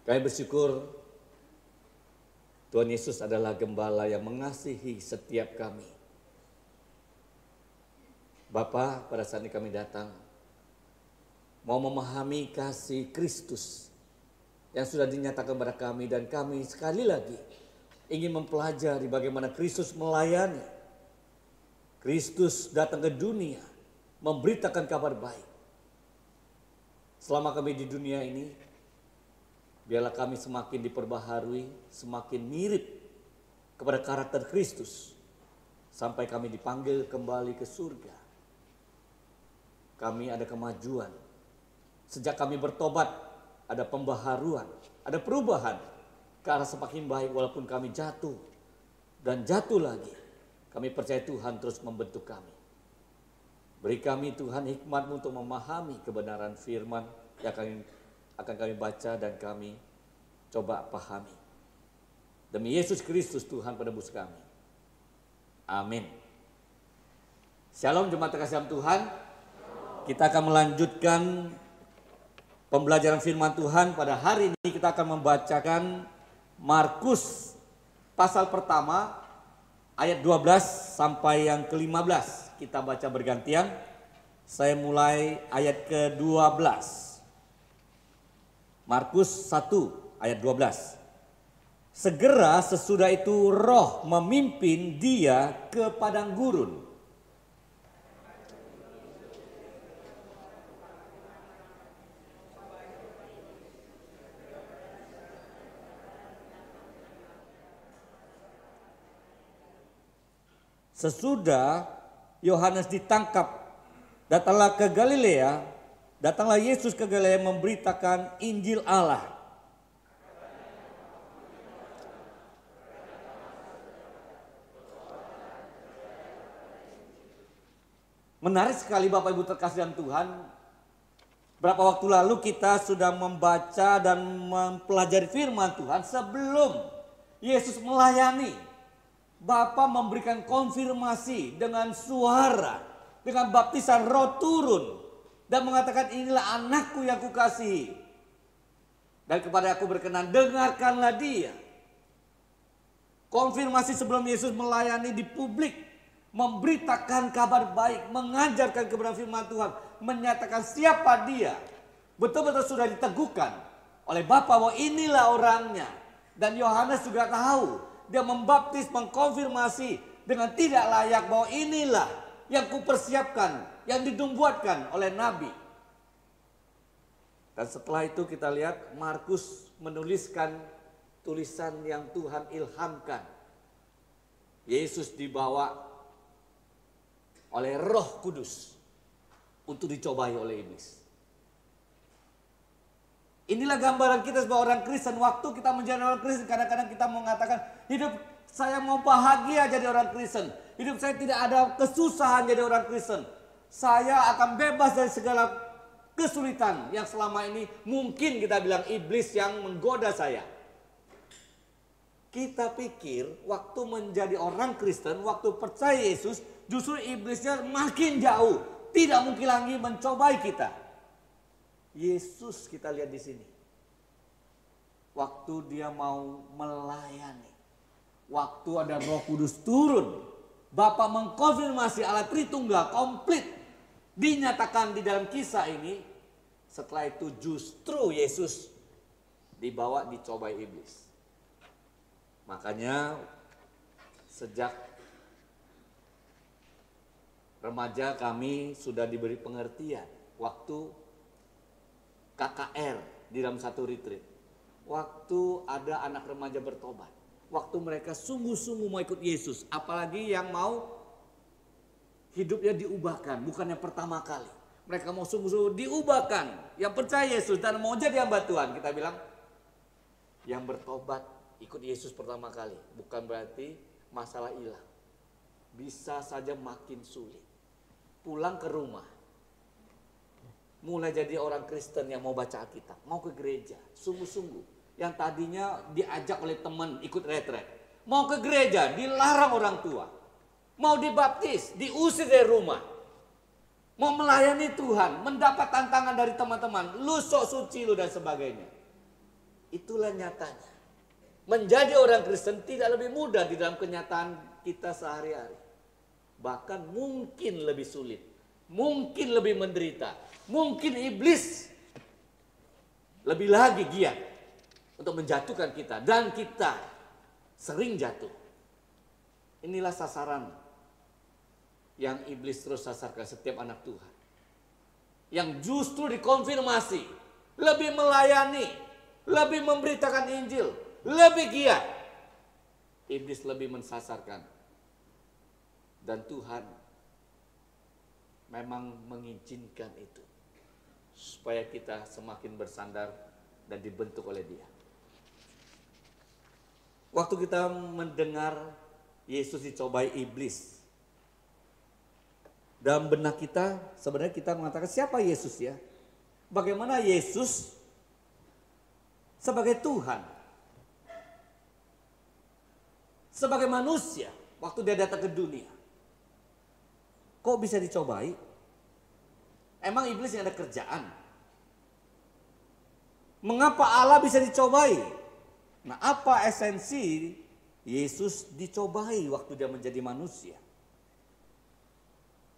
Kami bersyukur Tuhan Yesus adalah gembala yang mengasihi setiap kami. Bapa, pada saat ini kami datang mau memahami kasih Kristus yang sudah dinyatakan kepada kami, dan kami sekali lagi ingin mempelajari bagaimana Kristus melayani. Kristus datang ke dunia memberitakan kabar baik. Selama kami di dunia ini, biarlah kami semakin diperbaharui, semakin mirip kepada karakter Kristus sampai kami dipanggil kembali ke surga. Kami ada kemajuan. Sejak kami bertobat, ada pembaharuan, ada perubahan ke arah semakin baik walaupun kami jatuh dan jatuh lagi. Kami percaya Tuhan terus membentuk kami. Beri kami Tuhan hikmat untuk memahami kebenaran firman yang akan kami baca dan kami coba pahami. Demi Yesus Kristus Tuhan penebus kami. Amin. Shalom jemaat terkasih dalam Tuhan. Kita akan melanjutkan pembelajaran firman Tuhan. Pada hari ini kita akan membacakan Markus pasal pertama ayat 12 sampai yang ke-15. Kita baca bergantian. Saya mulai ayat ke-12. Markus 1 ayat 12. Segera sesudah itu roh memimpin dia ke padang gurun. Sesudah Yohanes ditangkap, datanglah Yesus ke Galilea memberitakan Injil Allah. Menarik sekali Bapak Ibu terkasih dalam Tuhan. Berapa waktu lalu kita sudah membaca dan mempelajari firman Tuhan sebelum Yesus melayani. Bapa memberikan konfirmasi dengan suara, dengan baptisan roh turun dan mengatakan inilah anakku yang kukasihi. Dan kepada aku berkenan, dengarkanlah dia. Konfirmasi sebelum Yesus melayani di publik, memberitakan kabar baik, mengajarkan kebenaran firman Tuhan, menyatakan siapa dia. Betul-betul sudah diteguhkan oleh Bapa bahwa inilah orangnya. Dan Yohanes juga tahu. Dia membaptis, mengkonfirmasi dengan tidak layak bahwa inilah yang kupersiapkan, yang dinubuatkan oleh Nabi. Dan setelah itu kita lihat Markus menuliskan tulisan yang Tuhan ilhamkan. Yesus dibawa oleh Roh Kudus untuk dicobai oleh iblis. Inilah gambaran kita sebagai orang Kristen. Waktu kita menjadi orang Kristen, kadang-kadang kita mengatakan, hidup saya mau bahagia jadi orang Kristen. Hidup saya tidak ada kesusahan jadi orang Kristen. Saya akan bebas dari segala kesulitan yang selama ini mungkin kita bilang iblis yang menggoda saya. Kita pikir waktu menjadi orang Kristen, waktu percaya Yesus, justru iblisnya makin jauh. Tidak mungkin lagi mencobai kita. Yesus kita lihat di sini. Waktu dia mau melayani. Waktu ada Roh Kudus turun. Bapa mengkonfirmasi Allah Tritunggal komplit. Dinyatakan di dalam kisah ini. Setelah itu justru Yesus dibawa dicobai iblis. Makanya sejak remaja kami sudah diberi pengertian. Waktu KKR di dalam satu retreat. Waktu ada anak remaja bertobat. Waktu mereka sungguh-sungguh mau ikut Yesus. Apalagi yang mau hidupnya diubahkan. Bukan yang pertama kali. Mereka mau sungguh-sungguh diubahkan. Yang percaya Yesus dan mau jadi hamba Tuhan. Kita bilang yang bertobat ikut Yesus pertama kali. Bukan berarti masalah hilang. Bisa saja makin sulit. Pulang ke rumah. Mulai jadi orang Kristen yang mau baca Alkitab, mau ke gereja, sungguh-sungguh. Yang tadinya diajak oleh teman ikut retret, mau ke gereja, dilarang orang tua. Mau dibaptis, diusir dari rumah. Mau melayani Tuhan, mendapat tantangan dari teman-teman, lu sok suci lu dan sebagainya. Itulah nyatanya. Menjadi orang Kristen tidak lebih mudah di dalam kenyataan kita sehari-hari. Bahkan mungkin lebih sulit. Mungkin lebih menderita. Mungkin iblis lebih lagi giat untuk menjatuhkan kita. Dan kita sering jatuh. Inilah sasaran yang iblis terus sasarkan setiap anak Tuhan. Yang justru dikonfirmasi, lebih melayani, lebih memberitakan Injil, lebih giat. Iblis lebih mensasarkan. Dan Tuhan memang mengizinkan itu. Supaya kita semakin bersandar dan dibentuk oleh Dia. Waktu kita mendengar Yesus dicobai iblis, dalam benak kita sebenarnya kita mengatakan siapa Yesus ya? Bagaimana Yesus sebagai Tuhan, sebagai manusia waktu Dia datang ke dunia, kok bisa dicobai? Emang iblis yang ada kerjaan? Mengapa Allah bisa dicobai? Nah, apa esensi Yesus dicobai waktu Dia menjadi manusia?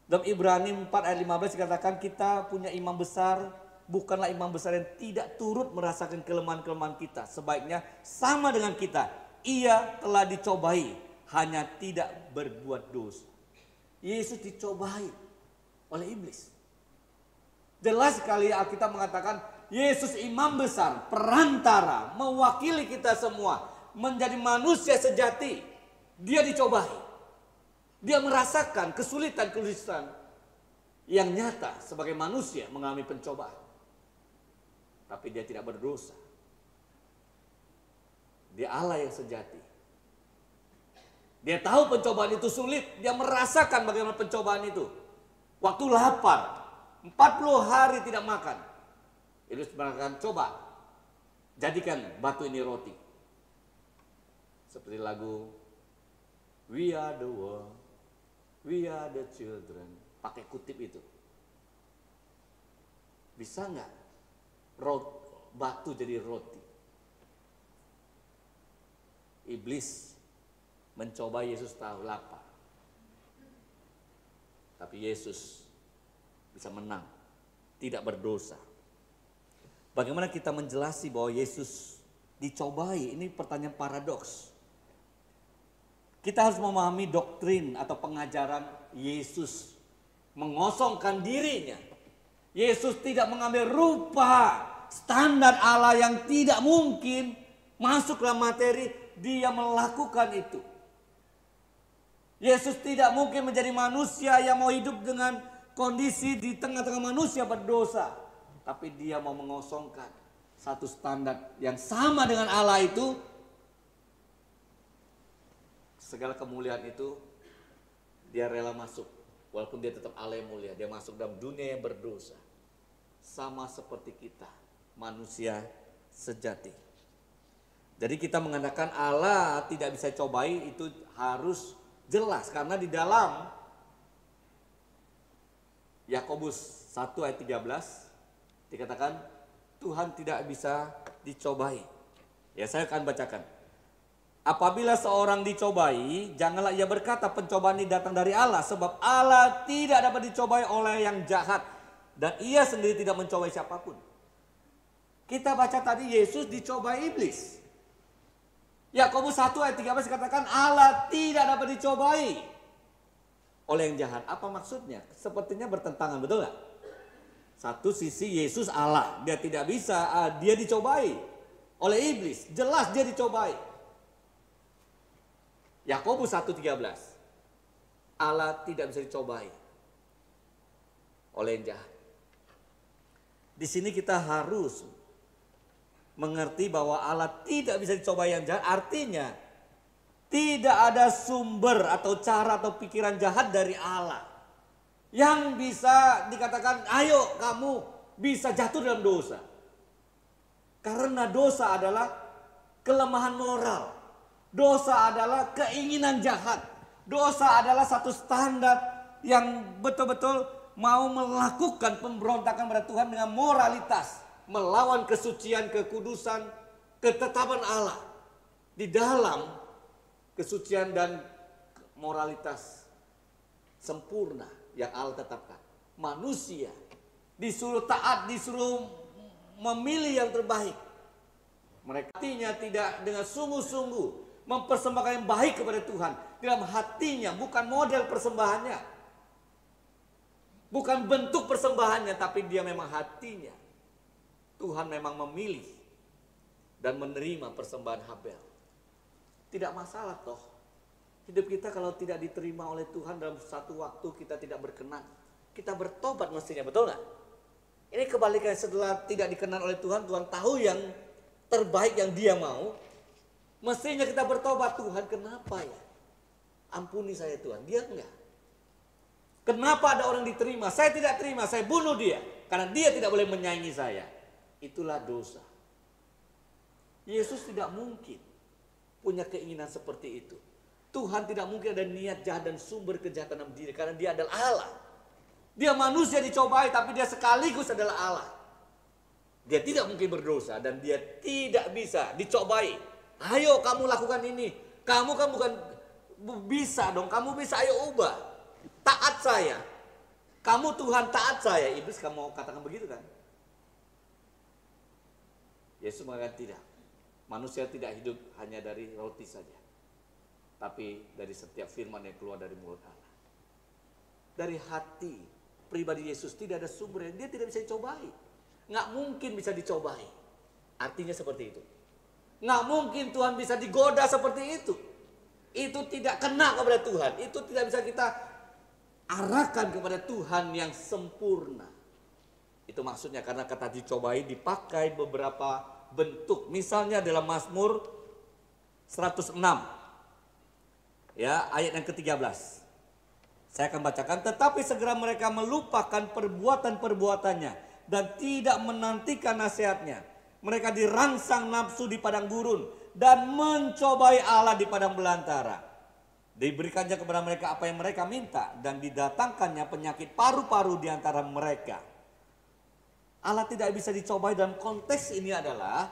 Dalam Ibrani 4 ayat 15 dikatakan kita punya imam besar, bukanlah imam besar yang tidak turut merasakan kelemahan-kelemahan kita. Sebaiknya sama dengan kita, Ia telah dicobai, hanya tidak berbuat dosa. Yesus dicobai oleh iblis. Jelas sekali Alkitab mengatakan Yesus imam besar, perantara, mewakili kita semua, menjadi manusia sejati. Dia dicobai. Dia merasakan kesulitan-kesulitan yang nyata sebagai manusia mengalami pencobaan. Tapi Dia tidak berdosa. Dia Allah yang sejati. Dia tahu pencobaan itu sulit. Dia merasakan bagaimana pencobaan itu. Waktu lapar, 40 hari tidak makan. Yesus mengatakan, coba jadikan batu ini roti. Seperti lagu We Are the World, We Are the Children. Pakai kutip itu. Bisa nggak batu jadi roti? Iblis mencoba Yesus tahu lapar. Tapi Yesus bisa menang. Tidak berdosa. Bagaimana kita menjelasi bahwa Yesus dicobai? Ini pertanyaan paradoks. Kita harus memahami doktrin atau pengajaran Yesus mengosongkan dirinya. Yesus tidak mengambil rupa standar Allah yang tidak mungkin masuk dalam materi, Dia melakukan itu. Yesus tidak mungkin menjadi manusia yang mau hidup dengan kondisi di tengah-tengah manusia berdosa. Tapi Dia mau mengosongkan satu standar yang sama dengan Allah itu. Segala kemuliaan itu Dia rela masuk. Walaupun Dia tetap Allah yang mulia. Dia masuk dalam dunia yang berdosa. Sama seperti kita, manusia sejati. Jadi kita mengatakan Allah tidak bisa cobai itu harus jelas. Karena di dalam Yakobus 1 ayat 13 dikatakan Tuhan tidak bisa dicobai. Ya, saya akan bacakan. Apabila seorang dicobai, janganlah ia berkata pencobaan ini datang dari Allah. Sebab Allah tidak dapat dicobai oleh yang jahat. Dan Ia sendiri tidak mencobai siapapun. Kita baca tadi Yesus dicobai iblis. Yakobus 1 ayat 13 katakan Allah tidak dapat dicobai oleh yang jahat. Apa maksudnya? Sepertinya bertentangan, betul gak? Satu sisi Yesus Allah. Dia tidak bisa, Dia dicobai oleh iblis. Jelas Dia dicobai. Yakobus 1:13. Allah tidak bisa dicobai oleh yang jahat. Di sini kita harus mengerti bahwa Allah tidak bisa dicobai yang jahat. Artinya tidak ada sumber atau cara atau pikiran jahat dari Allah yang bisa dikatakan ayo kamu bisa jatuh dalam dosa. Karena dosa adalah kelemahan moral. Dosa adalah keinginan jahat. Dosa adalah satu standar yang betul-betul mau melakukan pemberontakan pada Tuhan dengan moralitas. Melawan kesucian, kekudusan, ketetapan Allah di dalam kesucian dan moralitas sempurna yang Allah tetapkan. Manusia disuruh taat, disuruh memilih yang terbaik. Mereka hatinya tidak dengan sungguh-sungguh mempersembahkan yang baik kepada Tuhan. Dalam hatinya, bukan model persembahannya, bukan bentuk persembahannya, tapi dia memang hatinya. Tuhan memang memilih dan menerima persembahan Habel. Tidak masalah toh. Hidup kita kalau tidak diterima oleh Tuhan dalam satu waktu kita tidak berkenan. Kita bertobat mestinya, betul nggak? Ini kebalikannya, setelah tidak dikenan oleh Tuhan, Tuhan tahu yang terbaik yang dia mau. Mestinya kita bertobat, Tuhan kenapa ya? Ampuni saya Tuhan, dia enggak. Kenapa ada orang diterima? Saya tidak terima, saya bunuh dia. Karena dia tidak boleh menyaingi saya. Itulah dosa. Yesus tidak mungkin punya keinginan seperti itu. Tuhan tidak mungkin ada niat jahat dan sumber kejahatan dalam diri, karena dia adalah Allah. Dia manusia dicobai, tapi dia sekaligus adalah Allah. Dia tidak mungkin berdosa dan dia tidak bisa dicobai. Ayo kamu lakukan ini. Kamu kan bukan bisa dong, kamu bisa, ayo ubah. Taat saya. Kamu Tuhan taat saya. Iblis kamu mau katakan begitu kan? Yesus mengatakan tidak. Manusia tidak hidup hanya dari roti saja, tapi dari setiap firman yang keluar dari mulut Allah. Dari hati pribadi Yesus tidak ada sumber, dia tidak bisa dicobai. Nggak mungkin bisa dicobai. Artinya seperti itu. Nggak mungkin Tuhan bisa digoda seperti itu. Itu tidak kena kepada Tuhan. Itu tidak bisa kita arahkan kepada Tuhan yang sempurna. Itu maksudnya, karena kata dicobai dipakai beberapa bentuk. Misalnya dalam Mazmur 106 ya, ayat yang ke-13. Saya akan bacakan. Tetapi segera mereka melupakan perbuatan-perbuatannya dan tidak menantikan nasihatnya. Mereka dirangsang nafsu di padang gurun dan mencobai Allah di padang belantara. Diberikannya kepada mereka apa yang mereka minta dan didatangkannya penyakit paru-paru di antara mereka. Allah tidak bisa dicobai dalam konteks ini adalah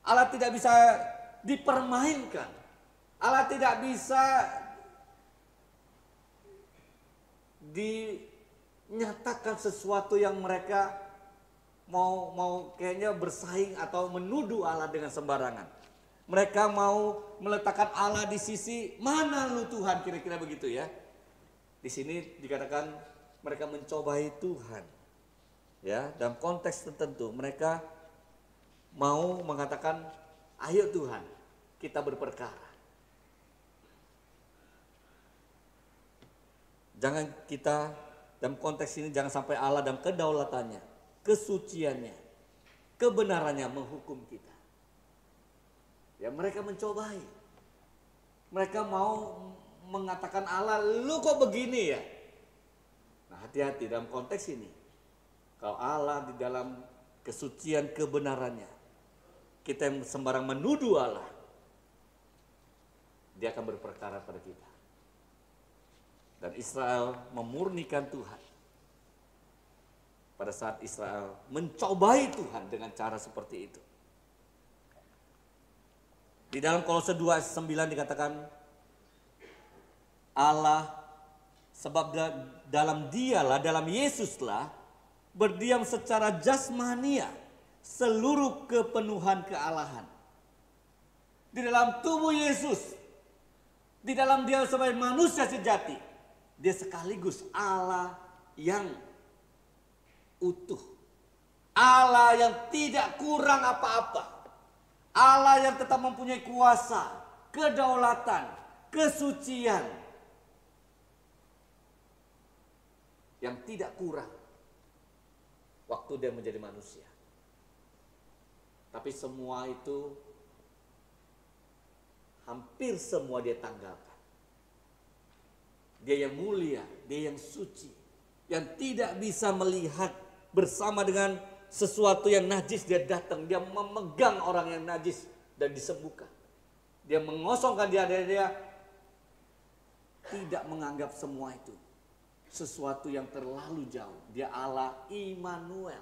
Allah tidak bisa dipermainkan. Allah tidak bisa dinyatakan sesuatu yang mereka mau kayaknya bersaing atau menuduh Allah dengan sembarangan. Mereka mau meletakkan Allah di sisi mana lu Tuhan, kira-kira begitu ya. Di sini dikatakan mereka mencobai Tuhan. Ya, dalam konteks tertentu mereka mau mengatakan, ayo Tuhan, kita berperkara. Jangan kita dalam konteks ini, jangan sampai Allah dalam kedaulatannya, kesuciannya, kebenarannya menghukum kita. Ya, mereka mencobai. Mereka mau mengatakan Allah, lu kok begini ya? Nah, hati-hati dalam konteks ini. Kalau Allah di dalam kesucian kebenarannya, kita yang sembarang menuduh Allah, dia akan berperkara pada kita. Dan Israel memurnikan Tuhan. Pada saat Israel mencobai Tuhan dengan cara seperti itu. Di dalam Kolose 2:9 dikatakan, Allah, sebab dalam dialah, dalam Yesuslah, berdiam secara jasmania seluruh kepenuhan kealahan. Di dalam tubuh Yesus, di dalam dia sebagai manusia sejati, dia sekaligus Allah yang utuh. Allah yang tidak kurang apa-apa. Allah yang tetap mempunyai kuasa, kedaulatan, kesucian yang tidak kurang waktu dia menjadi manusia. Tapi semua itu hampir semua dia tanggalkan. Dia yang mulia, dia yang suci, yang tidak bisa melihat bersama dengan sesuatu yang najis. Dia datang, dia memegang orang yang najis dan disembuhkan. Dia mengosongkan dia tidak menganggap semua itu sesuatu yang terlalu jauh. Dia Allah Immanuel,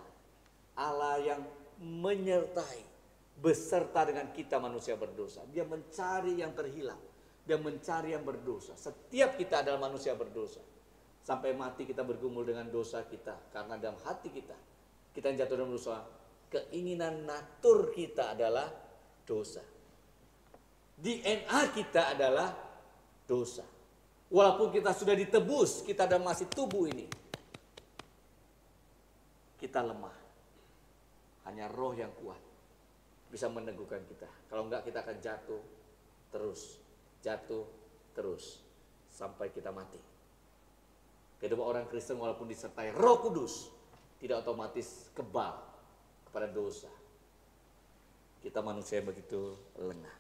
Allah yang menyertai, beserta dengan kita manusia berdosa. Dia mencari yang terhilang. Dia mencari yang berdosa. Setiap kita adalah manusia berdosa. Sampai mati kita bergumul dengan dosa kita. Karena dalam hati kita yang jatuh dalam dosa, keinginan natur kita adalah dosa. DNA kita adalah dosa. Walaupun kita sudah ditebus, kita dan masih tubuh ini, kita lemah. Hanya roh yang kuat bisa meneguhkan kita. Kalau enggak, kita akan jatuh terus sampai kita mati. Kehidupan orang Kristen walaupun disertai Roh Kudus, tidak otomatis kebal kepada dosa. Kita manusia yang begitu lengah.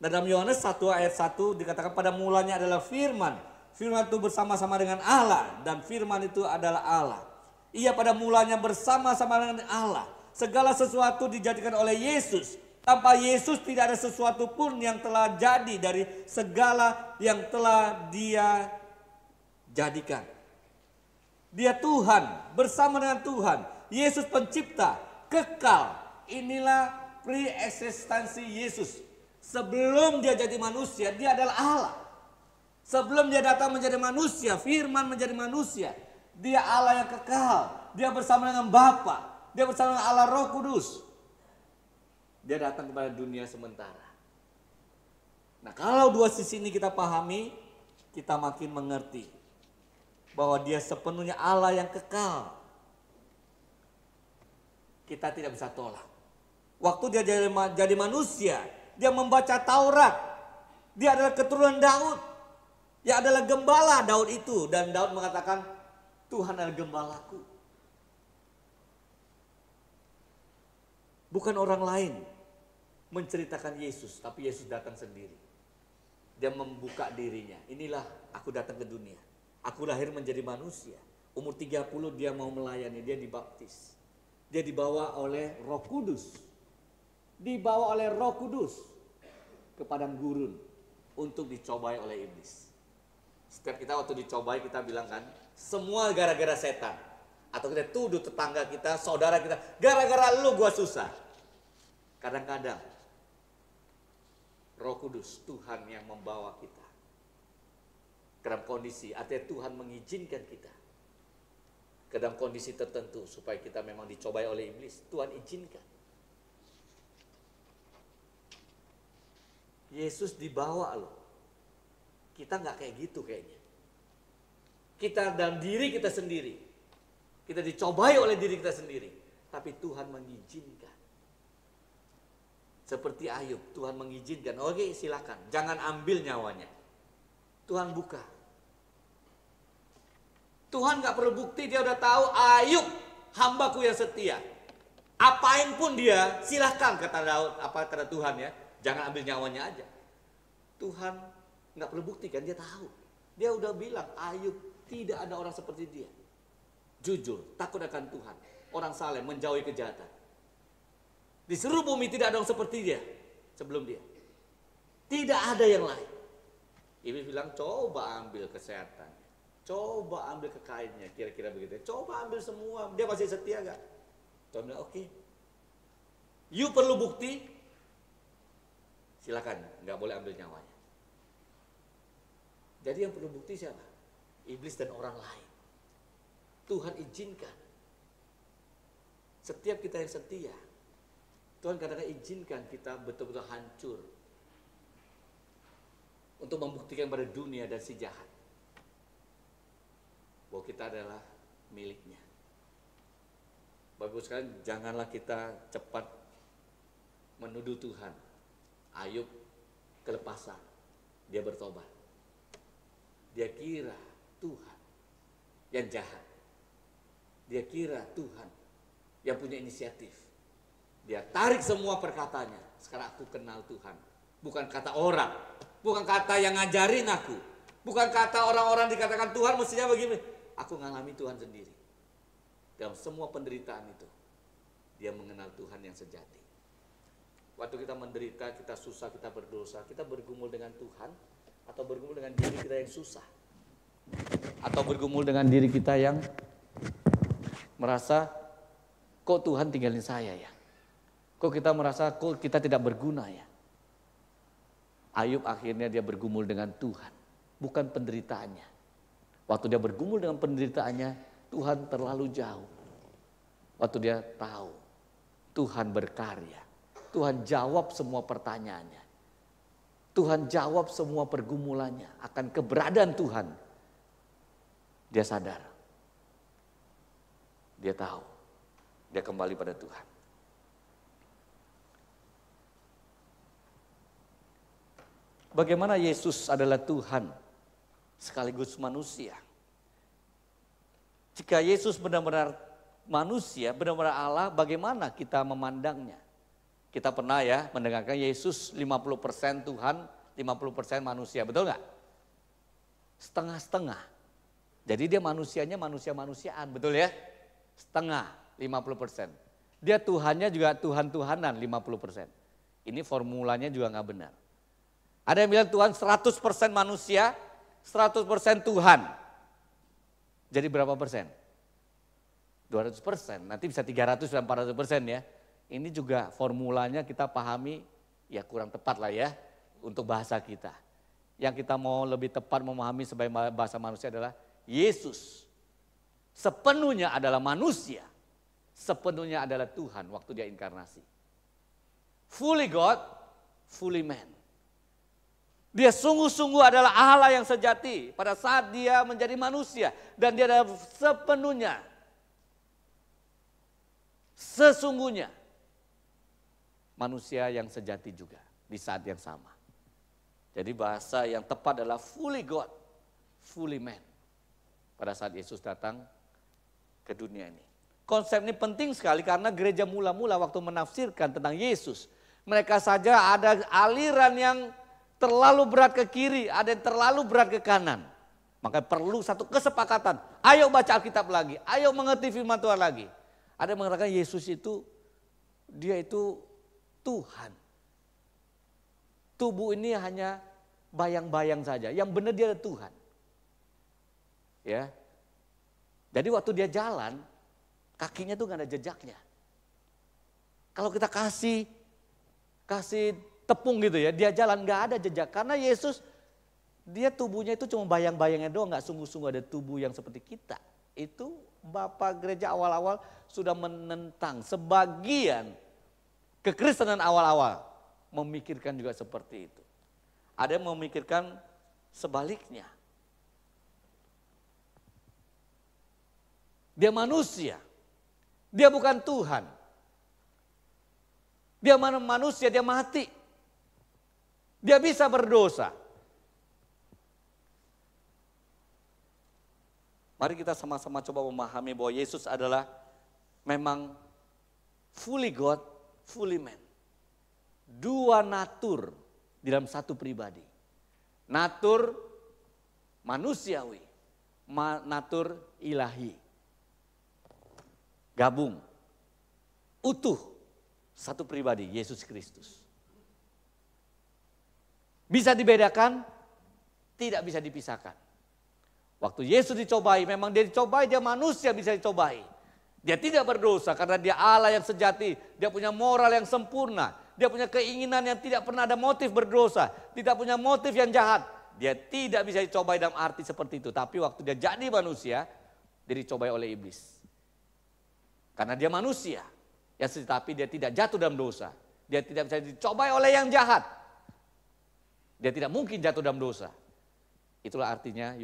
Nah, dalam Yohanes 1 ayat 1 dikatakan pada mulanya adalah firman. Firman itu bersama-sama dengan Allah dan firman itu adalah Allah. Ia pada mulanya bersama-sama dengan Allah. Segala sesuatu dijadikan oleh Yesus. Tanpa Yesus tidak ada sesuatu pun yang telah jadi dari segala yang telah Dia jadikan. Dia Tuhan, bersama dengan Tuhan. Yesus pencipta, kekal. Inilah pre-eksistensi Yesus. Sebelum Dia jadi manusia, Dia adalah Allah. Sebelum Dia datang menjadi manusia, firman menjadi manusia, Dia Allah yang kekal. Dia bersama dengan Bapa. Dia bersama dengan Allah Roh Kudus. Dia datang kepada dunia sementara. Nah, kalau dua sisi ini kita pahami, kita makin mengerti bahwa Dia sepenuhnya Allah yang kekal. Kita tidak bisa tolak. Waktu Dia jadi manusia, Dia membaca Taurat. Dia adalah keturunan Daud. Dia adalah gembala Daud itu. Dan Daud mengatakan, Tuhan adalah gembalaku. Bukan orang lain menceritakan Yesus, tapi Yesus datang sendiri. Dia membuka dirinya. Inilah aku datang ke dunia. Aku lahir menjadi manusia. Umur 30 dia mau melayani, dia dibaptis. Dia dibawa oleh Roh Kudus. Dibawa oleh Roh Kudus ke padang gurun untuk dicobai oleh iblis. Setiap kita waktu dicobai kita bilang kan, semua gara-gara setan. Atau kita tuduh tetangga kita, saudara kita, gara-gara lu gua susah. Kadang-kadang Roh Kudus, Tuhan yang membawa kita ke dalam kondisi, artinya Tuhan mengizinkan kita ke dalam kondisi tertentu supaya kita memang dicobai oleh iblis. Tuhan izinkan. Yesus dibawa loh. Kita nggak kayak gitu kayaknya. Kita dalam diri kita sendiri. Kita dicobai oleh diri kita sendiri. Tapi Tuhan mengizinkan. Seperti Ayub, Tuhan mengizinkan. Oke, silakan. Jangan ambil nyawanya. Tuhan buka. Tuhan nggak perlu bukti, Dia udah tahu Ayub hambaku yang setia. Apain pun dia, silakan kata Daud, kata Tuhan ya. Jangan ambil nyawanya aja. Tuhan nggak perlu bukti kan, Dia tahu. Dia udah bilang Ayub tidak ada orang seperti dia. Jujur, takut akan Tuhan. Orang saleh, menjauhi kejahatan. Di seluruh bumi tidak ada orang seperti dia sebelum dia. Tidak ada yang lain. Iblis bilang coba ambil kesehatan. Coba ambil kekayaannya, kira-kira begitu. Coba ambil semua, dia masih setia gak? Tuhan bilang oke. You perlu bukti? Silakan, nggak boleh ambil nyawanya. Jadi yang perlu bukti siapa? Iblis dan orang lain. Tuhan izinkan. Setiap kita yang setia, Tuhan kadang-kadang izinkan kita betul-betul hancur untuk membuktikan pada dunia dan si jahat bahwa kita adalah miliknya. Bagus sekali, janganlah kita cepat menuduh Tuhan. Ayub kelepasan, dia bertobat. Dia kira Tuhan yang jahat. Dia kira Tuhan yang punya inisiatif. Dia tarik semua perkataannya. Sekarang aku kenal Tuhan. Bukan kata orang, bukan kata yang ngajarin aku, bukan kata orang-orang dikatakan Tuhan mestinya begini. Aku ngalami Tuhan sendiri. Dalam semua penderitaan itu, dia mengenal Tuhan yang sejati. Waktu kita menderita, kita susah, kita berdosa, kita bergumul dengan Tuhan, atau bergumul dengan diri kita yang susah, atau bergumul dengan diri kita yang merasa, kok Tuhan tinggalin saya ya? Kok kita merasa kok kita tidak berguna ya? Ayub akhirnya dia bergumul dengan Tuhan, bukan penderitaannya. Waktu dia bergumul dengan penderitaannya, Tuhan terlalu jauh. Waktu dia tahu Tuhan berkarya, Tuhan jawab semua pertanyaannya. Tuhan jawab semua pergumulannya akan keberadaan Tuhan. Dia sadar, dia tahu, dia kembali pada Tuhan. Bagaimana Yesus adalah Tuhan sekaligus manusia. Jika Yesus benar-benar manusia, benar-benar Allah, bagaimana kita memandangnya? Kita pernah ya mendengarkan Yesus 50% Tuhan, 50% manusia, betul nggak? Setengah-setengah. Jadi dia manusianya manusia-manusiaan, betul ya? Setengah, 50%. Dia Tuhannya juga Tuhan-Tuhanan, 50%. Ini formulanya juga nggak benar. Ada yang bilang Tuhan 100% manusia, 100% Tuhan. Jadi berapa persen? 200%, nanti bisa 300 dan 400% ya. Ini juga formulanya kita pahami ya kurang tepat lah ya untuk bahasa kita. Yang kita mau lebih tepat memahami sebagai bahasa manusia adalah Yesus sepenuhnya adalah manusia, sepenuhnya adalah Tuhan waktu dia inkarnasi. Fully God, fully man. Dia sungguh-sungguh adalah Allah yang sejati pada saat dia menjadi manusia. Dan dia adalah sepenuhnya, sesungguhnya manusia yang sejati juga di saat yang sama. Jadi bahasa yang tepat adalah fully God, fully man. Pada saat Yesus datang ke dunia ini. Konsep ini penting sekali karena gereja mula-mula waktu menafsirkan tentang Yesus. Mereka saja ada aliran yang terlalu berat ke kiri, ada yang terlalu berat ke kanan. Maka perlu satu kesepakatan. Ayo baca Alkitab lagi, ayo mengerti firman Tuhan lagi. Ada yang mengatakan Yesus itu, dia itu Tuhan. Tubuh ini hanya bayang-bayang saja, yang benar dia adalah Tuhan. Ya. Jadi waktu dia jalan, kakinya tuh gak ada jejaknya. Kalau kita kasih tepung gitu ya, dia jalan gak ada jejak. Karena Yesus, dia tubuhnya itu cuma bayang-bayangnya doang, gak sungguh-sungguh ada tubuh yang seperti kita. Itu Bapak gereja awal-awal sudah menentang sebagian kekristenan awal-awal. Memikirkan juga seperti itu. Ada yang memikirkan sebaliknya. Dia manusia, dia bukan Tuhan. Dia manusia, dia mati. Dia bisa berdosa. Mari kita sama-sama coba memahami bahwa Yesus adalah memang fully God, fully man. Dua natur di dalam satu pribadi. Natur manusiawi, natur ilahi. Gabung, utuh, satu pribadi, Yesus Kristus. Bisa dibedakan, tidak bisa dipisahkan. Waktu Yesus dicobai, memang dia dicobai, dia manusia bisa dicobai. Dia tidak berdosa karena dia Allah yang sejati, dia punya moral yang sempurna. Dia punya keinginan yang tidak pernah ada motif berdosa, tidak punya motif yang jahat. Dia tidak bisa dicobai dalam arti seperti itu. Tapi waktu dia jadi manusia, dia dicobai oleh iblis. Karena dia manusia, ya tetapi dia tidak jatuh dalam dosa. Dia tidak bisa dicobai oleh yang jahat. Dia tidak mungkin jatuh dalam dosa. Itulah artinya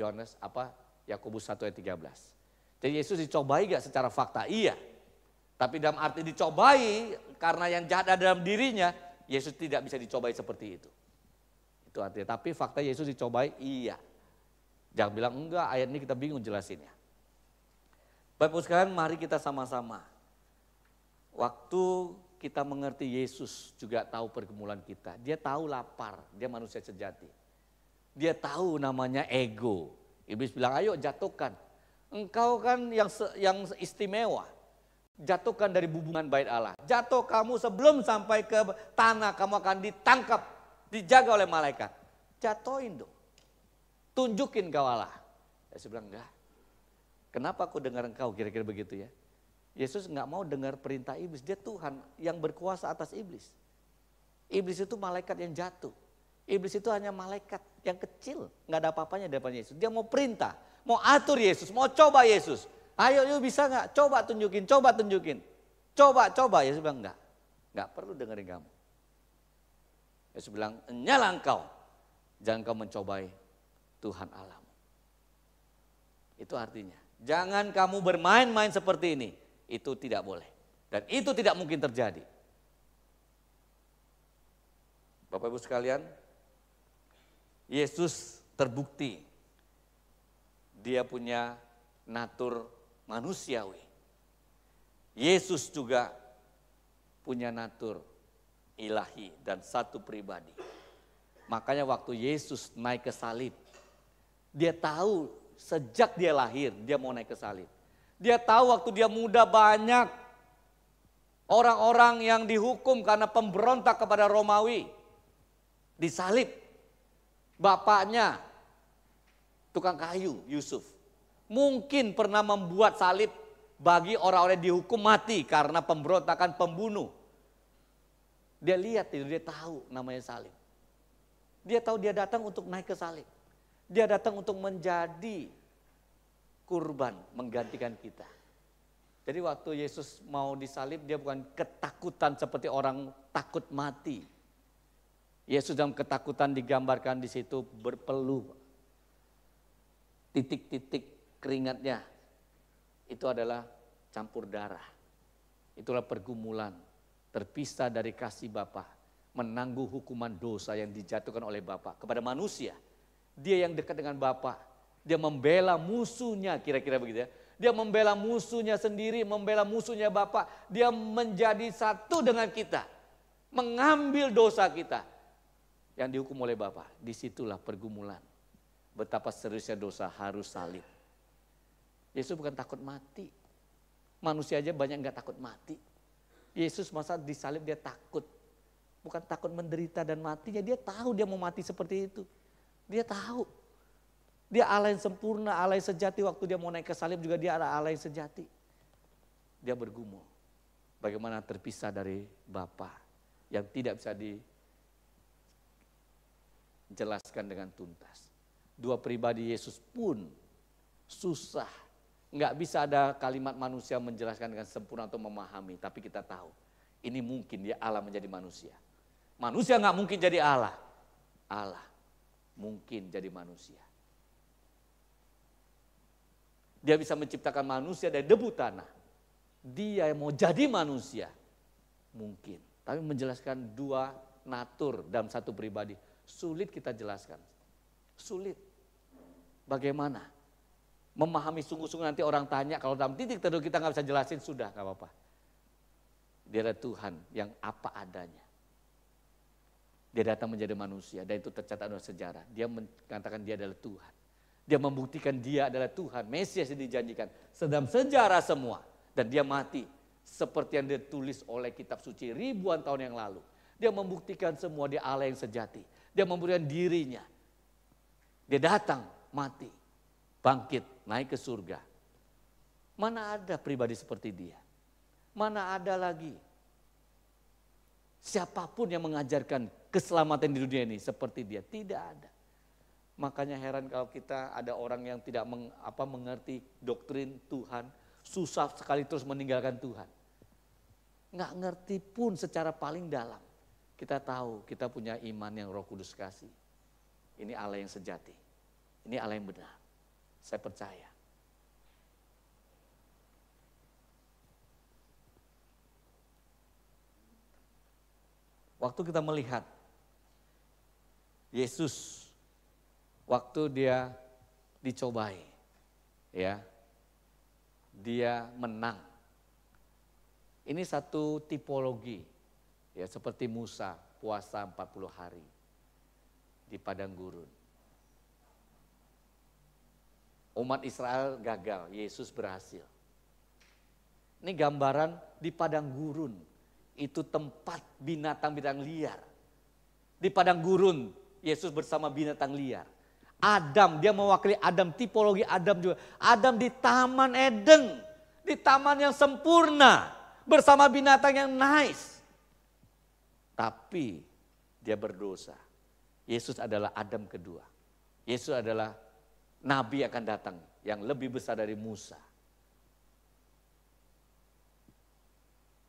Yakobus 1 ayat 13. Jadi Yesus dicobai gak secara fakta? Iya. Tapi dalam arti dicobai karena yang jahat ada dalam dirinya, Yesus tidak bisa dicobai seperti itu. Itu artinya. Tapi fakta Yesus dicobai iya. Jangan bilang enggak, ayat ini kita bingung jelasinnya. Bapak sekalian, mari kita sama-sama. Waktu kita mengerti Yesus juga tahu pergumulan kita. Dia tahu lapar, dia manusia sejati. Dia tahu namanya ego. Iblis bilang, ayo jatuhkan. Engkau kan yang istimewa. Jatuhkan dari bubungan bait Allah. Jatuh kamu sebelum sampai ke tanah, kamu akan ditangkap, dijaga oleh malaikat. Jatuhin dong. Tunjukin kau Allah. Saya bilang, enggak. Kenapa aku dengar engkau kira-kira begitu ya? Yesus nggak mau dengar perintah iblis. Dia Tuhan yang berkuasa atas iblis. Iblis itu malaikat yang jatuh. Iblis itu hanya malaikat yang kecil. Nggak ada apa-apanya di depan Yesus. Dia mau perintah, mau atur Yesus, mau coba Yesus. Ayo yuk bisa nggak? Coba tunjukin, coba tunjukin. Coba. Yesus bilang nggak perlu dengerin kamu. Yesus bilang, nyala engkau. Jangan kau mencobai Tuhan Allahmu. Itu artinya, jangan kamu bermain-main seperti ini. Itu tidak boleh. Dan itu tidak mungkin terjadi. Bapak Ibu sekalian, Yesus terbukti dia punya natur manusiawi. Yesus juga punya natur ilahi dan satu pribadi. Makanya waktu Yesus naik ke salib, dia tahu sejak dia lahir dia mau naik ke salib. Dia tahu waktu dia muda banyak orang-orang yang dihukum karena pemberontak kepada Romawi. Disalib. Bapaknya tukang kayu Yusuf. Mungkin pernah membuat salib bagi orang-orang yang dihukum mati karena pemberontakan pembunuh. Dia lihat itu, dia tahu namanya salib. Dia tahu dia datang untuk naik ke salib. Dia datang untuk menjadi kurban menggantikan kita. Jadi waktu Yesus mau disalib dia bukan ketakutan seperti orang takut mati. Yesus dalam ketakutan digambarkan di situ berpeluh. Titik-titik keringatnya itu adalah campur darah. Itulah pergumulan, terpisah dari kasih Bapa, menanggung hukuman dosa yang dijatuhkan oleh Bapa kepada manusia. Dia yang dekat dengan Bapa. Dia membela musuhnya, kira-kira begitu ya. Dia membela musuhnya sendiri, membela musuhnya Bapa. Dia menjadi satu dengan kita. Mengambil dosa kita yang dihukum oleh Bapa. Disitulah pergumulan. Betapa seriusnya dosa harus salib. Yesus bukan takut mati. Manusia aja banyak nggak takut mati. Yesus masa disalib dia takut. Bukan takut menderita dan matinya. Dia tahu dia mau mati seperti itu. Dia tahu. Dia Allah yang sempurna, Allah yang sejati. Waktu dia mau naik ke salib juga dia ada Allah yang sejati. Dia bergumul. Bagaimana terpisah dari Bapa yang tidak bisa dijelaskan dengan tuntas. Dua pribadi Yesus pun susah. Nggak bisa ada kalimat manusia menjelaskan dengan sempurna atau memahami. Tapi kita tahu ini mungkin dia Allah menjadi manusia. Manusia nggak mungkin jadi Allah. Allah mungkin jadi manusia. Dia bisa menciptakan manusia dari debu tanah. Dia yang mau jadi manusia. Mungkin. Tapi menjelaskan dua natur dalam satu pribadi. Sulit kita jelaskan. Sulit. Bagaimana? Memahami sungguh-sungguh nanti orang tanya. Kalau dalam titik tertentu kita gak bisa jelasin, sudah gak apa-apa. Dia adalah Tuhan yang apa adanya. Dia datang menjadi manusia. Dan itu tercatat dalam sejarah. Dia mengatakan dia adalah Tuhan. Dia membuktikan dia adalah Tuhan, Mesias yang dijanjikan. Sedang sejarah semua. Dan dia mati seperti yang ditulis oleh kitab suci ribuan tahun yang lalu. Dia membuktikan semua dia Allah yang sejati. Dia memberikan dirinya. Dia datang, mati, bangkit, naik ke surga. Mana ada pribadi seperti dia? Mana ada lagi siapapun yang mengajarkan keselamatan di dunia ini seperti dia? Tidak ada. Makanya heran kalau kita ada orang yang tidak mengerti doktrin Tuhan, susah sekali terus meninggalkan Tuhan. Nggak ngerti pun secara paling dalam. Kita tahu kita punya iman yang Roh Kudus kasih. Ini Allah yang sejati. Ini Allah yang benar. Saya percaya. Waktu kita melihat Yesus waktu dia dicobai, ya, dia menang. Ini satu tipologi, ya, seperti Musa puasa 40 hari di padang gurun. Umat Israel gagal, Yesus berhasil. Ini gambaran di padang gurun, itu tempat binatang-binatang liar. Di padang gurun, Yesus bersama binatang liar. Adam, dia mewakili Adam, tipologi Adam juga. Adam di Taman Eden. di taman yang sempurna, bersama binatang yang nice. Tapi dia berdosa. Yesus adalah Adam kedua. Yesus adalah nabi yang akan datang yang lebih besar dari Musa.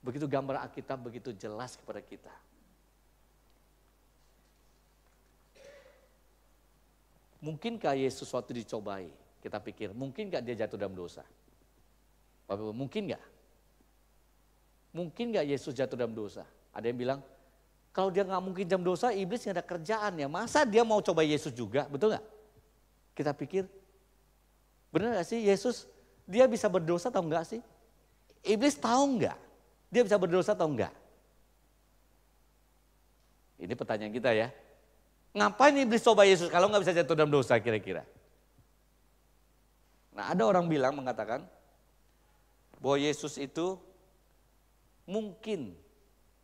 Begitu gambar Alkitab begitu jelas kepada kita. Mungkinkah Yesus waktu dicobai? Kita pikir, mungkin gak dia jatuh dalam dosa? Bapak, mungkin gak? Mungkin gak Yesus jatuh dalam dosa? Ada yang bilang, kalau dia gak mungkin dalam dosa, iblis gak ada kerjaan ya. Masa dia mau coba Yesus juga, betul gak? Kita pikir, benar gak sih Yesus, dia bisa berdosa atau enggak sih? Iblis tahu enggak? Dia bisa berdosa atau enggak? Ini pertanyaan kita ya. Ngapain iblis coba Yesus kalau enggak bisa jatuh dalam dosa kira-kira? Nah ada orang bilang mengatakan bahwa Yesus itu mungkin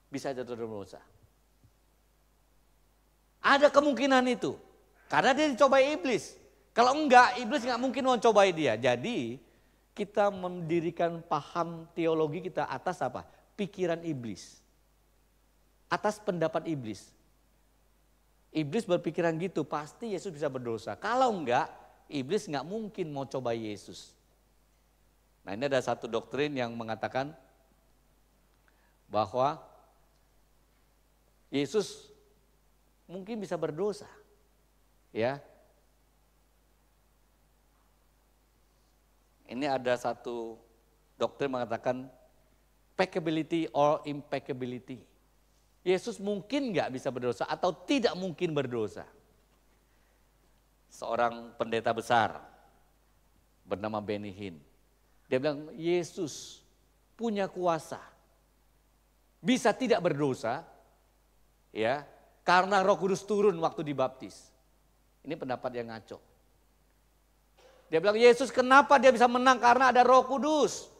bisa jatuh dalam dosa. Ada kemungkinan itu. Karena dia dicobai iblis. Kalau enggak, iblis enggak mungkin mau cobai dia. Jadi kita mendirikan paham teologi kita atas apa? Pikiran iblis. Atas pendapat iblis. Iblis berpikiran gitu, pasti Yesus bisa berdosa. Kalau enggak, iblis enggak mungkin mau coba Yesus. Nah ini ada satu doktrin yang mengatakan bahwa Yesus mungkin bisa berdosa. Ya. Ini ada satu doktrin mengatakan peccability or impeccability. Yesus mungkin nggak bisa berdosa atau tidak mungkin berdosa. Seorang pendeta besar bernama Benny Hinn. Dia bilang Yesus punya kuasa. Bisa tidak berdosa ya karena Roh Kudus turun waktu dibaptis. Ini pendapat yang ngaco. Dia bilang Yesus kenapa dia bisa menang karena ada Roh Kudus.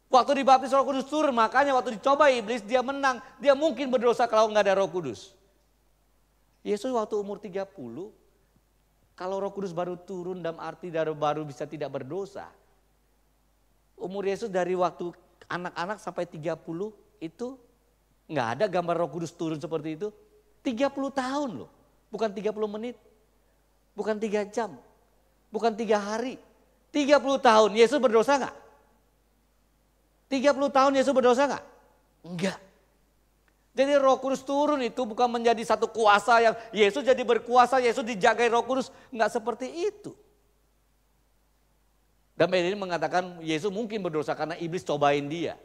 Waktu dibaptis Roh Kudus turun, makanya waktu dicoba iblis dia menang. Dia mungkin berdosa kalau nggak ada Roh Kudus. Yesus waktu umur 30, kalau Roh Kudus baru turun dalam arti baru bisa tidak berdosa. Umur Yesus dari waktu anak-anak sampai 30 itu nggak ada gambar Roh Kudus turun seperti itu. 30 tahun loh, bukan 30 menit, bukan 3 jam, bukan 3 hari. 30 tahun, Yesus berdosa nggak? 30 tahun Yesus berdosa nggak? Enggak. Jadi Roh Kudus turun itu bukan menjadi satu kuasa yang Yesus jadi berkuasa, Yesus dijagai Roh Kudus. Enggak seperti itu. Dan ini mengatakan Yesus mungkin berdosa karena iblis cobain dia.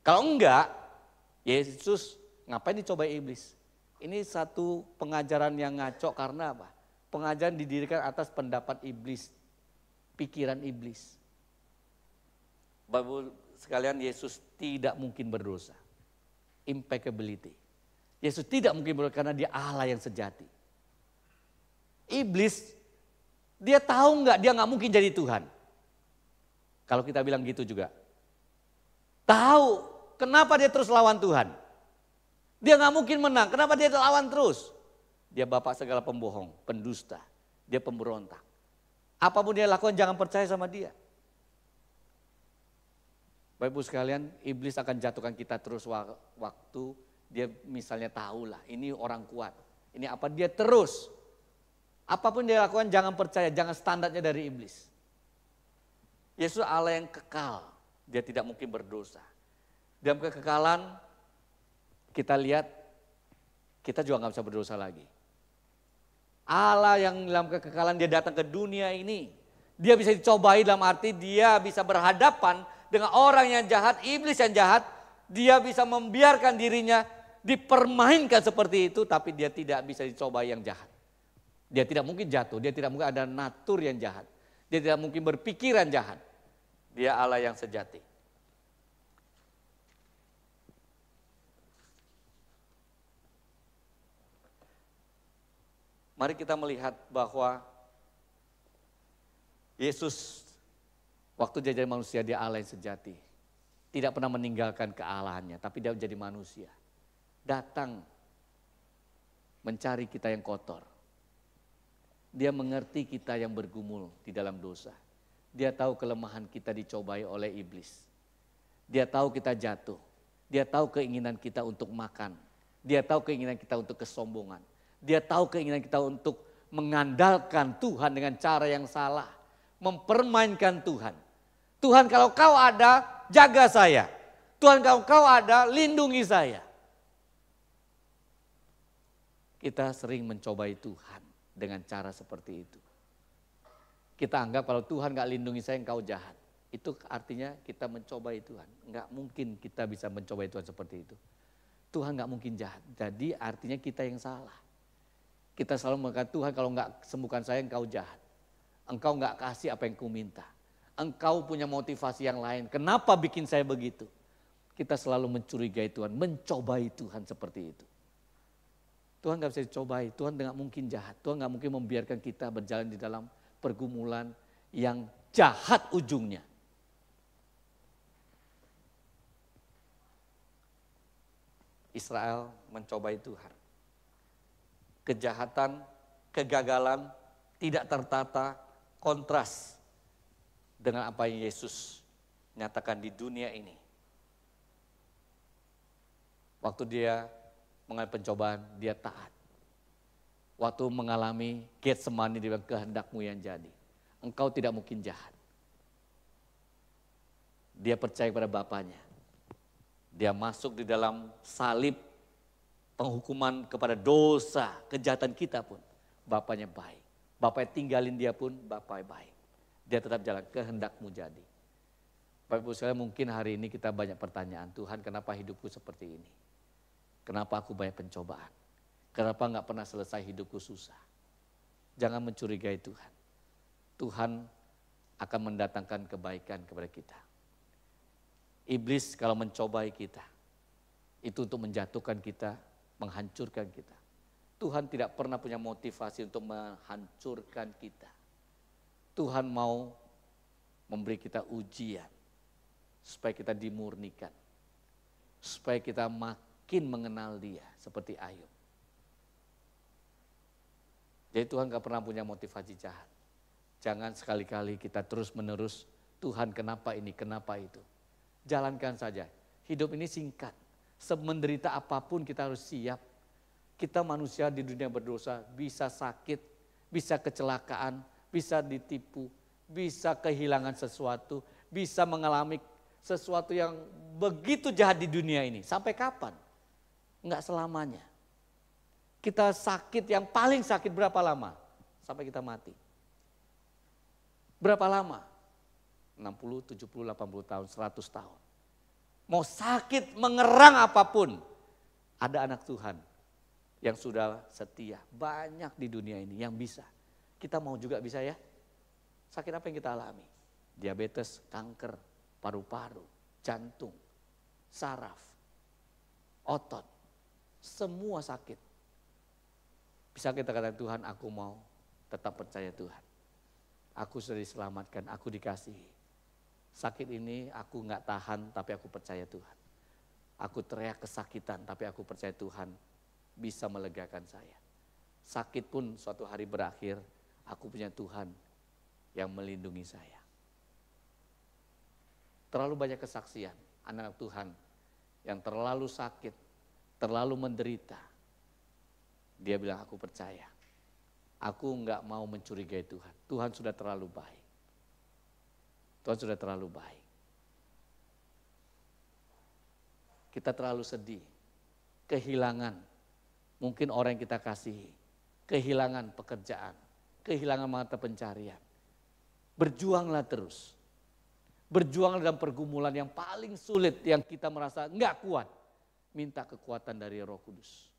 Kalau enggak, Yesus ngapain dicobai iblis? Ini satu pengajaran yang ngaco karena apa? Pengajaran didirikan atas pendapat iblis, pikiran iblis. Bapak sekalian, Yesus tidak mungkin berdosa. Impeccability. Yesus tidak mungkin berdosa karena dia Allah yang sejati. Iblis, dia tahu nggak dia nggak mungkin jadi Tuhan. Kalau kita bilang gitu juga. Tahu kenapa dia terus lawan Tuhan. Dia nggak mungkin menang, kenapa dia lawan terus? Dia bapak segala pembohong, pendusta, dia pemberontak. Apapun dia lakukan jangan percaya sama dia. Bapak Ibu sekalian, iblis akan jatuhkan kita terus waktu dia misalnya tahu lah ini orang kuat. Ini apa dia terus. Apapun dia lakukan jangan percaya, jangan standarnya dari iblis. Yesus Allah yang kekal, dia tidak mungkin berdosa. Dalam kekekalan kita lihat kita juga nggak bisa berdosa lagi. Allah yang dalam kekekalan dia datang ke dunia ini. Dia bisa dicobai dalam arti dia bisa berhadapan dengan orang yang jahat, iblis yang jahat. Dia bisa membiarkan dirinya dipermainkan seperti itu tapi dia tidak bisa dicobai yang jahat. Dia tidak mungkin jatuh, dia tidak mungkin ada natur yang jahat. Dia tidak mungkin berpikiran jahat. Dia Allah yang sejati. Mari kita melihat bahwa Yesus waktu dia jadi manusia dia Allah yang sejati. Tidak pernah meninggalkan kealahannya tapi dia menjadi manusia. Datang mencari kita yang kotor. Dia mengerti kita yang bergumul di dalam dosa. Dia tahu kelemahan kita dicobai oleh iblis. Dia tahu kita jatuh. Dia tahu keinginan kita untuk makan. Dia tahu keinginan kita untuk kesombongan. Dia tahu keinginan kita untuk mengandalkan Tuhan dengan cara yang salah. Mempermainkan Tuhan. Tuhan kalau kau ada, jaga saya. Tuhan kalau kau ada, lindungi saya. Kita sering mencobai Tuhan dengan cara seperti itu. Kita anggap kalau Tuhan gak lindungi saya, engkau jahat. Itu artinya kita mencobai Tuhan. Enggak mungkin kita bisa mencobai Tuhan seperti itu. Tuhan enggak mungkin jahat. Jadi artinya kita yang salah. Kita selalu mengatakan Tuhan kalau enggak sembuhkan saya engkau jahat. Engkau enggak kasih apa yang ku minta. Engkau punya motivasi yang lain. Kenapa bikin saya begitu? Kita selalu mencurigai Tuhan, mencobai Tuhan seperti itu. Tuhan enggak bisa dicobai. Tuhan enggak mungkin jahat. Tuhan enggak mungkin membiarkan kita berjalan di dalam pergumulan yang jahat ujungnya. Israel mencobai Tuhan. Kejahatan, kegagalan, tidak tertata, kontras dengan apa yang Yesus nyatakan di dunia ini. Waktu dia mengalami pencobaan, dia taat. Waktu mengalami Getsemani, dia bilang kehendakmu yang jadi. Engkau tidak mungkin jahat. Dia percaya kepada Bapaknya. Dia masuk di dalam salib penghukuman kepada dosa, kejahatan kita pun. Bapaknya baik. Bapaknya tinggalin dia pun, Bapaknya baik. Dia tetap jalan, kehendakmu jadi. Bapak Ibu sekalian, mungkin hari ini kita banyak pertanyaan, Tuhan kenapa hidupku seperti ini? Kenapa aku banyak pencobaan? Kenapa enggak pernah selesai hidupku susah? Jangan mencurigai Tuhan. Tuhan akan mendatangkan kebaikan kepada kita. Iblis kalau mencobai kita, itu untuk menjatuhkan kita, menghancurkan kita. Tuhan tidak pernah punya motivasi untuk menghancurkan kita. Tuhan mau memberi kita ujian, supaya kita dimurnikan. Supaya kita makin mengenal Dia, seperti Ayub. Jadi Tuhan gak pernah punya motivasi jahat. Jangan sekali-kali kita terus menerus, Tuhan kenapa ini, kenapa itu. Jalankan saja, hidup ini singkat. Semenderita apapun kita harus siap. Kita manusia di dunia berdosa, bisa sakit, bisa kecelakaan, bisa ditipu, bisa kehilangan sesuatu, bisa mengalami sesuatu yang begitu jahat di dunia ini. Sampai kapan? Enggak selamanya. Kita sakit yang paling sakit berapa lama? Sampai kita mati. Berapa lama? 60, 70, 80 tahun, 100 tahun. Mau sakit mengerang apapun. Ada anak Tuhan yang sudah setia. Banyak di dunia ini yang bisa. Kita mau juga bisa ya. Sakit apa yang kita alami? Diabetes, kanker, paru-paru, jantung, saraf, otot. Semua sakit. Bisa kita katakan Tuhan aku mau tetap percaya Tuhan. Aku sudah diselamatkan, aku dikasihi. Sakit ini aku gak tahan tapi aku percaya Tuhan. Aku teriak kesakitan tapi aku percaya Tuhan bisa melegakan saya. Sakit pun suatu hari berakhir, aku punya Tuhan yang melindungi saya. Terlalu banyak kesaksian anak Tuhan yang terlalu sakit, terlalu menderita. Dia bilang aku percaya. Aku gak mau mencurigai Tuhan. Tuhan sudah terlalu baik. Tuhan sudah terlalu baik. Kita terlalu sedih, kehilangan mungkin orang yang kita kasihi, kehilangan pekerjaan, kehilangan mata pencarian. Berjuanglah terus. Berjuang dalam pergumulan yang paling sulit yang kita merasa enggak kuat. Minta kekuatan dari Roh Kudus.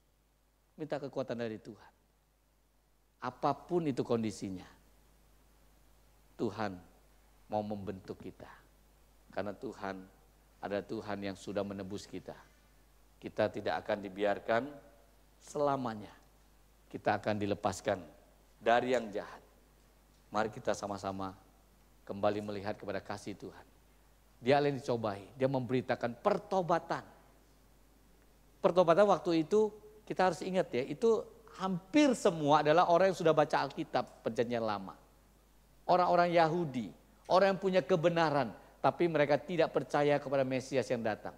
Minta kekuatan dari Tuhan. Apapun itu kondisinya. Tuhan mau membentuk kita. Karena Tuhan ada Tuhan yang sudah menebus kita. Kita tidak akan dibiarkan selamanya. Kita akan dilepaskan dari yang jahat. Mari kita sama-sama kembali melihat kepada kasih Tuhan. Dia yang dicobai, dia memberitakan pertobatan. Pertobatan waktu itu kita harus ingat ya, itu hampir semua adalah orang yang sudah baca Alkitab perjanjian lama. Orang-orang Yahudi, orang yang punya kebenaran, tapi mereka tidak percaya kepada Mesias yang datang.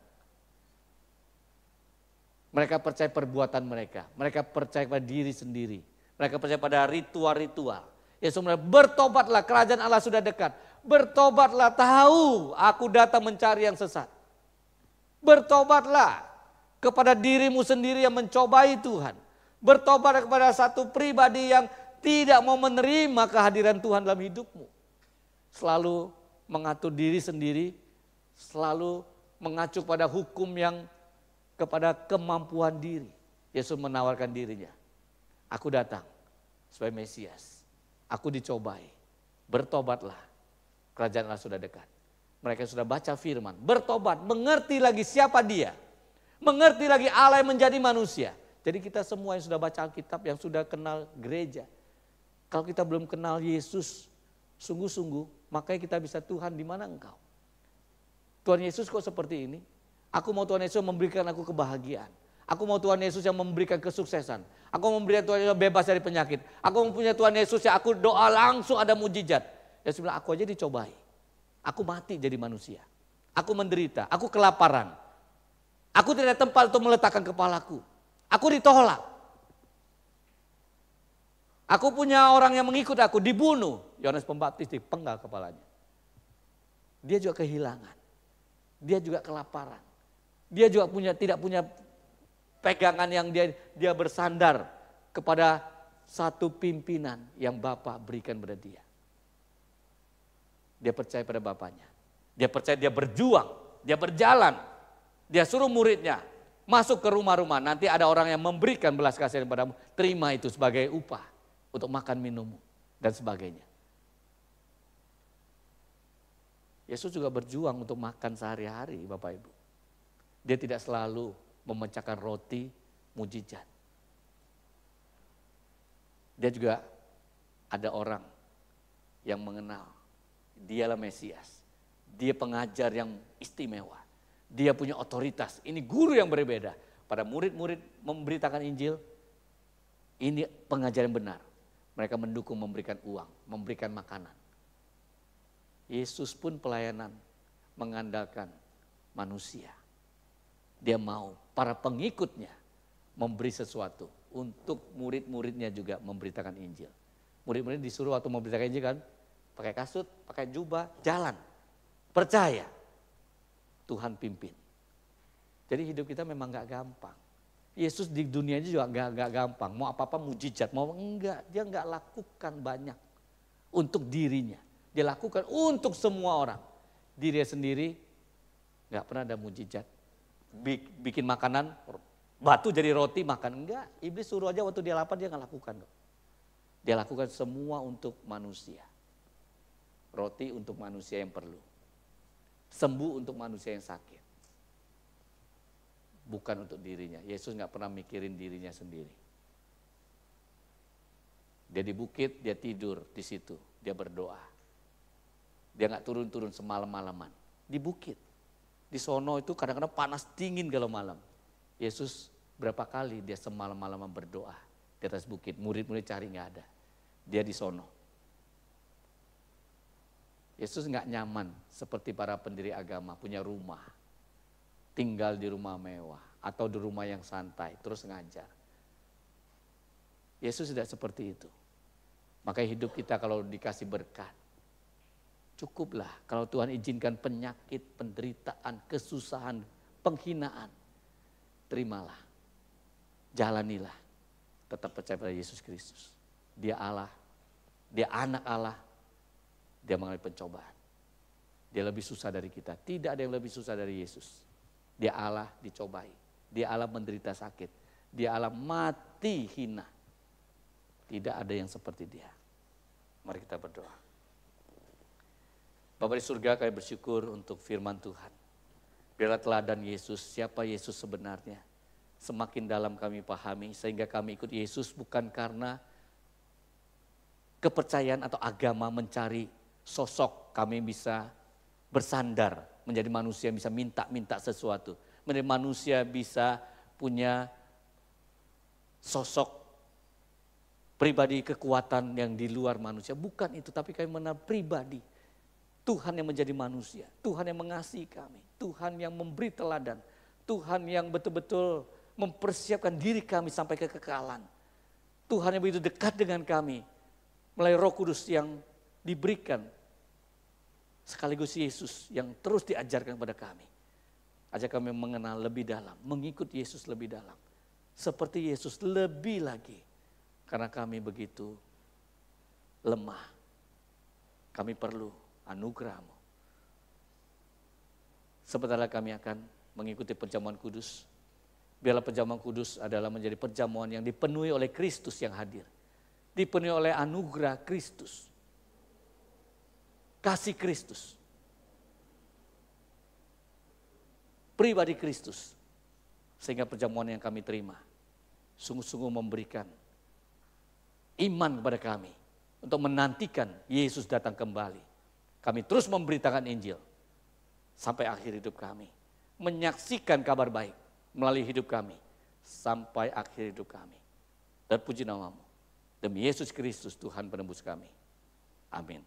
Mereka percaya perbuatan mereka, mereka percaya pada diri sendiri, mereka percaya pada ritual-ritual. Yesus bilang, bertobatlah, kerajaan Allah sudah dekat. Bertobatlah, tahu aku datang mencari yang sesat. Bertobatlah kepada dirimu sendiri yang mencobai Tuhan. Bertobat kepada satu pribadi yang tidak mau menerima kehadiran Tuhan dalam hidupmu. Selalu mengatur diri sendiri, selalu mengacu pada hukum yang kepada kemampuan diri. Yesus menawarkan dirinya. Aku datang sebagai Mesias. Aku dicobai. Bertobatlah. Kerajaan Allah sudah dekat. Mereka sudah baca firman. Bertobat. Mengerti lagi siapa dia. Mengerti lagi Allah yang menjadi manusia. Jadi kita semua yang sudah baca Alkitab, yang sudah kenal gereja. Kalau kita belum kenal Yesus sungguh-sungguh, makanya kita bisa, Tuhan di mana engkau? Tuhan Yesus kok seperti ini? Aku mau Tuhan Yesus memberikan aku kebahagiaan. Aku mau Tuhan Yesus yang memberikan kesuksesan. Aku mau memberikan Tuhan Yesus bebas dari penyakit. Aku mau punya Tuhan Yesus yang aku doa langsung ada mujizat. Yesus bilang, aku aja dicobai. Aku mati jadi manusia. Aku menderita, aku kelaparan. Aku tidak ada tempat untuk meletakkan kepalaku. Aku ditolak. Aku punya orang yang mengikut aku, dibunuh. Yohanes Pembaptis dipenggal kepalanya. Dia juga kehilangan. Dia juga kelaparan. Dia juga tidak punya pegangan yang dia bersandar kepada satu pimpinan yang Bapa berikan pada dia. Dia percaya pada Bapaknya. Dia percaya, dia berjuang, dia berjalan. Dia suruh muridnya masuk ke rumah-rumah. Nanti ada orang yang memberikan belas kasihan padamu. Terima itu sebagai upah untuk makan minummu dan sebagainya. Yesus juga berjuang untuk makan sehari-hari, Bapak Ibu. Dia tidak selalu memecahkan roti mujizat. Dia juga ada orang yang mengenal dialah Mesias. Dia pengajar yang istimewa. Dia punya otoritas. Ini guru yang berbeda. Pada murid-murid memberitakan Injil, ini pengajar yang benar. Mereka mendukung, memberikan uang, memberikan makanan. Yesus pun pelayanan mengandalkan manusia. Dia mau para pengikutnya memberi sesuatu untuk murid-muridnya juga memberitakan Injil. Murid-murid disuruh waktu memberitakan Injil kan, pakai kasut, pakai jubah, jalan. Percaya, Tuhan pimpin. Jadi hidup kita memang gak gampang. Yesus di dunia ini juga gak gampang. Mau apa-apa mujizat, mau enggak. Dia gak lakukan banyak untuk dirinya. Dia lakukan untuk semua orang. Dirinya sendiri gak pernah ada mujizat. Bikin makanan, batu jadi roti makan. Enggak, iblis suruh aja waktu dia lapar dia gak lakukan. Dia lakukan semua untuk manusia. Roti untuk manusia yang perlu. Sembuh untuk manusia yang sakit. Bukan untuk dirinya. Yesus gak pernah mikirin dirinya sendiri. Dia di bukit, dia tidur di situ, dia berdoa. Dia gak turun-turun semalam-malaman. Di bukit. Di sono itu kadang-kadang panas dingin kalau malam. Yesus berapa kali dia semalam-malaman berdoa di atas bukit. Murid-murid cari gak ada. Dia di sono. Yesus gak nyaman seperti para pendiri agama, punya rumah. Tinggal di rumah mewah atau di rumah yang santai, terus ngajar. Yesus tidak seperti itu. Makanya hidup kita kalau dikasih berkat, cukuplah kalau Tuhan izinkan penyakit, penderitaan, kesusahan, penghinaan. Terimalah, jalanilah, tetap percaya pada Yesus Kristus. Dia Allah, dia anak Allah, dia mengalami pencobaan. Dia lebih susah dari kita, tidak ada yang lebih susah dari Yesus. Dia Allah dicobai, dia Allah menderita sakit, dia Allah mati hina. Tidak ada yang seperti dia. Mari kita berdoa. Bapa di surga, kami bersyukur untuk firman Tuhan. Biarlah teladan Yesus, siapa Yesus sebenarnya. Semakin dalam kami pahami sehingga kami ikut Yesus bukan karena kepercayaan atau agama mencari sosok kami bisa bersandar menjadi manusia yang bisa minta-minta sesuatu. Menjadi manusia bisa punya sosok pribadi kekuatan yang di luar manusia. Bukan itu, tapi kami mengenal pribadi. Tuhan yang menjadi manusia, Tuhan yang mengasihi kami, Tuhan yang memberi teladan, Tuhan yang betul-betul mempersiapkan diri kami sampai kekekalan. Tuhan yang begitu dekat dengan kami melalui Roh Kudus yang diberikan, sekaligus Yesus yang terus diajarkan kepada kami. Ajak kami mengenal lebih dalam, mengikut Yesus lebih dalam. Seperti Yesus lebih lagi, karena kami begitu lemah. Kami perlu anugerah-Mu. Sebentar kami akan mengikuti perjamuan kudus. Biarlah perjamuan kudus adalah menjadi perjamuan yang dipenuhi oleh Kristus yang hadir. Dipenuhi oleh anugerah Kristus. Kasih Kristus. Pribadi Kristus. Sehingga perjamuan yang kami terima sungguh-sungguh memberikan iman kepada kami untuk menantikan Yesus datang kembali. Kami terus memberitakan Injil sampai akhir hidup kami. Menyaksikan kabar baik melalui hidup kami sampai akhir hidup kami. Terpuji nama-Mu. Demi Yesus Kristus Tuhan penebus kami. Amin.